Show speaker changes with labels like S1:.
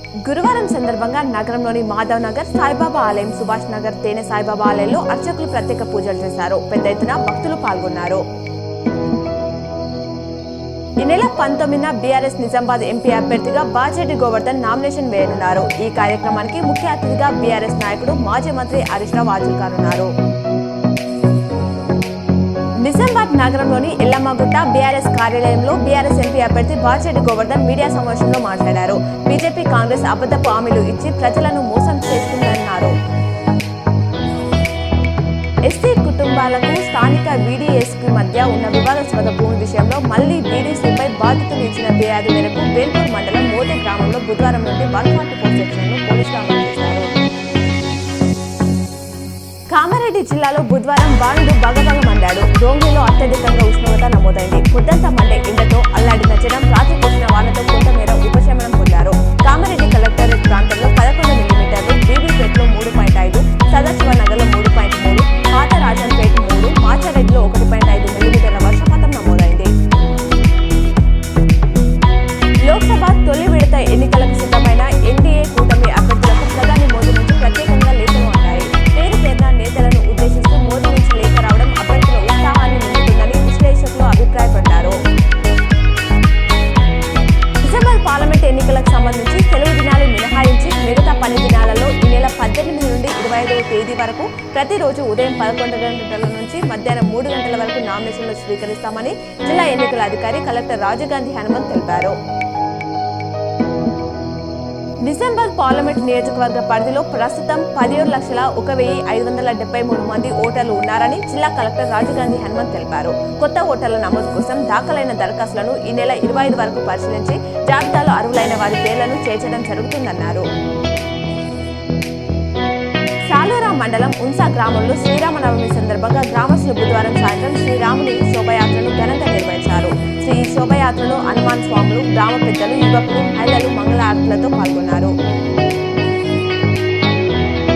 S1: గురువారం సందర్భంగా నగరంలోని మాధవ్ నగర్ సాయిబాబా ఆలయం, సుభాష్ నగర్ తేనె సాయిబాబా ఆలయంలో అర్చకులు ప్రత్యేక పూజలు చేశారు. పెద్ద ఎత్తున భక్తులు పాల్గొన్నారు. ఈ నెల 19న బీఆర్ఎస్ నిజామాబాద్ ఎంపీ అభ్యర్థిగా బాజిరెడ్డి గోవర్ధన్ నామినేషన్ వేయనున్నారు. ఈ కార్యక్రమానికి ముఖ్య అతిథిగా బీఆర్ఎస్ నాయకుడు మాజీ మంత్రి హరీష్ రావు హాజరు కానున్నారు. నిజామాబాద్ నగరంలోని ఎల్లమ్మగుట్ట బీఆర్ఎస్ కార్యాలయంలో బీఆర్ఎస్ ఎంపీ అభ్యర్థి బాజిరెడ్డి గోవర్ధన్ మీడియా సమావేశంలో మాట్లాడారు. బీజేపీ, కాంగ్రెస్ అబద్ధపు హామీలు ఇచ్చి ప్రజలను మోసం చేస్తుందన్నారు. ఎస్సీ కుటుంబాలకు స్థానిక వీడీఎస్కి మధ్య ఉన్న వివాదాస్పద భూమి విషయంలో మళ్లీ వీడీసీపై బాధితులు ఇచ్చిన ఫిర్యాదు మేరకు వేల్పూర్ మండలం మోతే గ్రామంలో బుధవారం నుండి 144 సెక్షన్ను పోలీసులు అమలు చేశారు. కామారెడ్డి జిల్లాలో బుధవారం బాణుడు బగబగమండాడు. డోంగిలో అత్యధికంగా ఉష్ణోగ్రత నమోదైంది. పొద్దంతా మండే ఎండతో అల్లాడిన జనం రాత్రి కురిసిన వానతో కొంతమేర ఉపశమనం పొందారు. కామారెడ్డి కలెక్టరేట్ ప్రాంతంలో 11 మిల్లీమీటర్లు, బీబీపేటలో 3.5, సదాశివ నగర్లో 3.3, పాత రాజంపేట 3, మాచారెడ్డిలో 1.5 మిల్లీమీటర్ల వర్షపాతం నమోదైంది. లోక్సభ తొలి విడత ఎన్నికలకు సిద్ధమైన ఎన్డీఏ కూటమి అభ్యర్థులకు ప్రధాని మోదీ నుంచి ప్రత్యేకంగా లేఖలు అందాయి. పేరు పేరున నేతలను ఉద్దేశిస్తూ మోదీ నుంచి లేఖ రావడం అభ్యర్థుల ఉత్సాహాన్ని నింపుతుందని విశ్లేషకులు అభిప్రాయపడ్డారు. డిసెంబర్ పార్లమెంట్ ఎన్నికలకు సంబంధించి సెలవు దినాలు మినహాయించి మిగతా 10 దినాలలో ఈ నెల 18 నుండి 25వ తేదీ వరకు ప్రతిరోజు ఉదయం 11 గంటల నుంచి మధ్యాహ్నం 3 గంటల వరకు నామినేషన్లు స్వీకరిస్తామని జిల్లా ఎన్నికల అధికారి కలెక్టర్ రాజీవ్ గాంధీ హనుమంత్ తెలిపారు. డిసెంబర్ పార్లమెంట్ నియోజకవర్గ పరిధిలో ప్రస్తుతం 17,01,573 మంది ఓటర్లు ఉన్నారని జిల్లా కలెక్టర్ రాజీవ్ గాంధీ హనుమంత్ తెలిపారు. కొత్త ఓటర్ల నమోదు కోసం దాఖలైన దరఖాస్తులను ఈ నెల 25 వరకు పరిశీలించి జాబితాలో అర్హులైన వారి పేర్లను చేర్చడం జరుగుతుందన్నారు. సాలూరా మండలం ఉన్సా గ్రామంలో శ్రీరామనవమి సందర్భంగా గ్రామస్తులు బుధవారం సాయంత్రం శ్రీరాముని శోభయాత్రను ఘనంగా నిర్వహించారు. ఈ శోభయాత్రలో హనుమాన్ స్వాములు, గ్రామ పెద్దలు, యువకులు, మహిళలు మంగళ ఆరతులతో పాల్గొన్నారు.